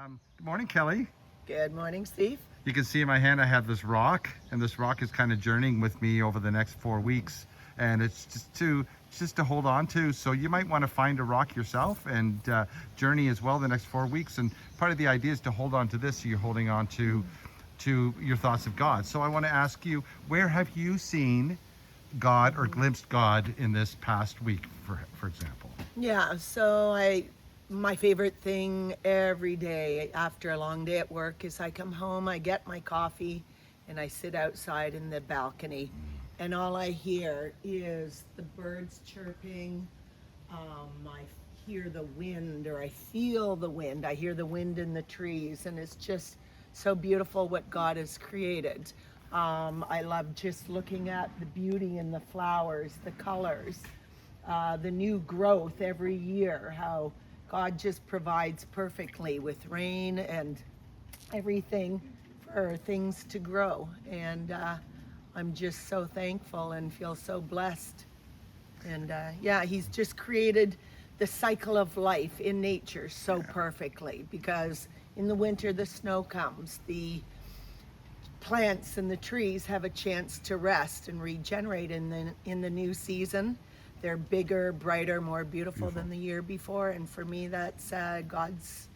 Good morning, Kelly. Good morning, Steve. You can see in my hand I have this rock, and this rock is kind of journeying with me over the next 4 weeks, and it's just to hold on to. So you might want to find a rock yourself and journey as well the next 4 weeks. And part of the idea is to hold on to this, so you're holding on to your thoughts of God. So I want to ask you, where have you seen God or glimpsed God in this past week, for example? Yeah, so my favorite thing every day after a long day at work is I come home, I get my coffee, and I sit outside in the balcony, and all I hear is the birds chirping. I hear the wind, or I feel the wind. I hear the wind in the trees, and it's just so beautiful what God has created. I love just looking at the beauty in the flowers, the colors, the new growth every year, how God just provides perfectly with rain and everything for things to grow. And I'm just so thankful and feel so blessed. And yeah, He's just created the cycle of life in nature so perfectly, because in the winter the snow comes, the plants and the trees have a chance to rest and regenerate in the new season. They're bigger, brighter, more beautiful than the year before, and for me that's God's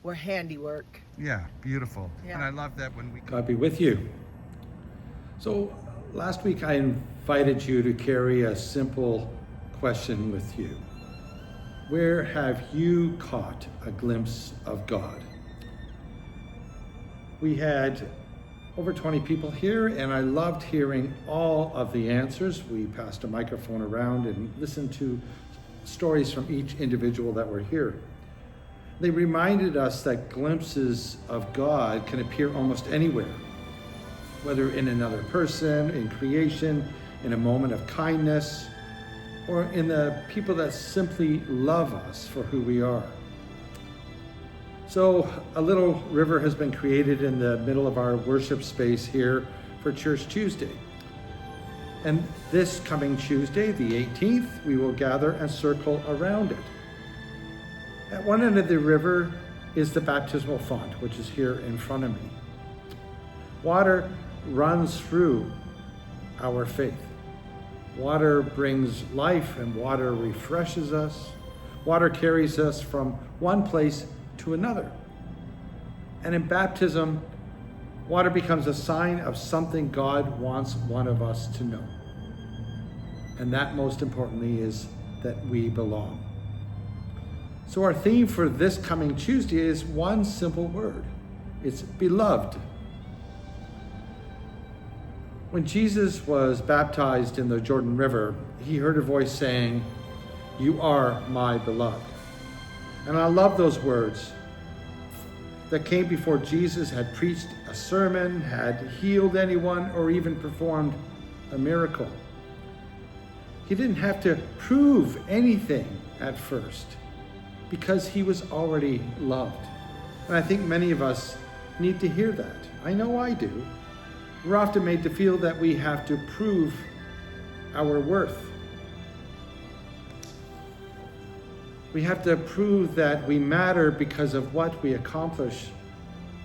handiwork. Yeah, beautiful. Yeah. And I love that when we God be with you. So last week I invited you to carry a simple question with you. Where have you caught a glimpse of God? We had over 20 people here, and I loved hearing all of the answers. We passed a microphone around and listened to stories from each individual that were here. They reminded us that glimpses of God can appear almost anywhere, whether in another person, in creation, in a moment of kindness, or in the people that simply love us for who we are. So a little river has been created in the middle of our worship space here for Church Tuesday. And this coming Tuesday, the 18th, we will gather and circle around it. At one end of the river is the baptismal font, which is here in front of me. Water runs through our faith. Water brings life, and water refreshes us. Water carries us from one place to another. And in baptism, water becomes a sign of something God wants one of us to know. And that, most importantly, is that we belong. So our theme for this coming Tuesday is one simple word. It's beloved. When Jesus was baptized in the Jordan River, he heard a voice saying, "You are my beloved." And I love those words that came before Jesus had preached a sermon, had healed anyone, or even performed a miracle. He didn't have to prove anything at first, because he was already loved. And I think many of us need to hear that. I know I do. We're often made to feel that we have to prove our worth. We have to prove that we matter because of what we accomplish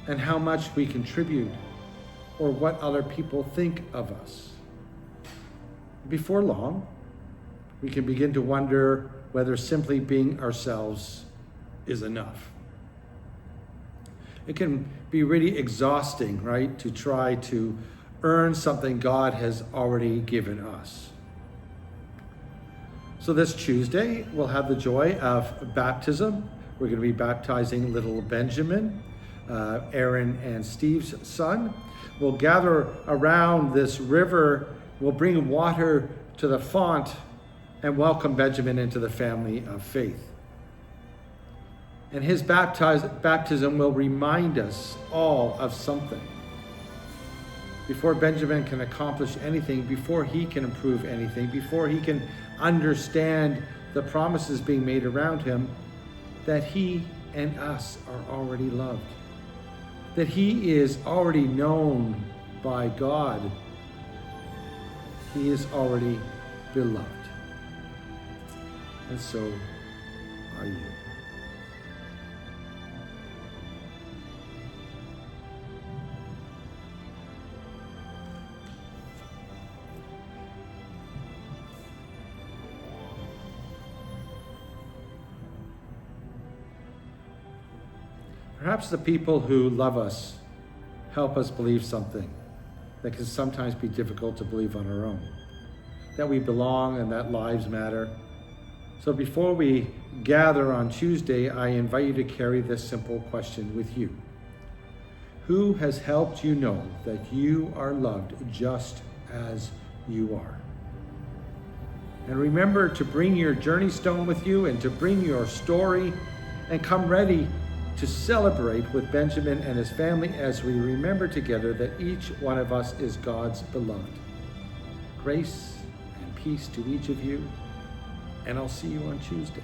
and how much we contribute, or what other people think of us. Before long, we can begin to wonder whether simply being ourselves is enough. It can be really exhausting, right, to try to earn something God has already given us. So this Tuesday, we'll have the joy of baptism. We're going to be baptizing little Benjamin, Aaron and Steve's son. We'll gather around this river. We'll bring water to the font and welcome Benjamin into the family of faith. And his baptism will remind us all of something. Before Benjamin can accomplish anything, before he can improve anything, before he can understand the promises being made around him, that he and us are already loved. That he is already known by God. He is already beloved. And so are you. Perhaps the people who love us help us believe something that can sometimes be difficult to believe on our own, that we belong and that lives matter. So before we gather on Tuesday, I invite you to carry this simple question with you. Who has helped you know that you are loved just as you are? And remember to bring your journey stone with you and to bring your story, and come ready to celebrate with Benjamin and his family as we remember together that each one of us is God's beloved. Grace and peace to each of you, and I'll see you on Tuesday.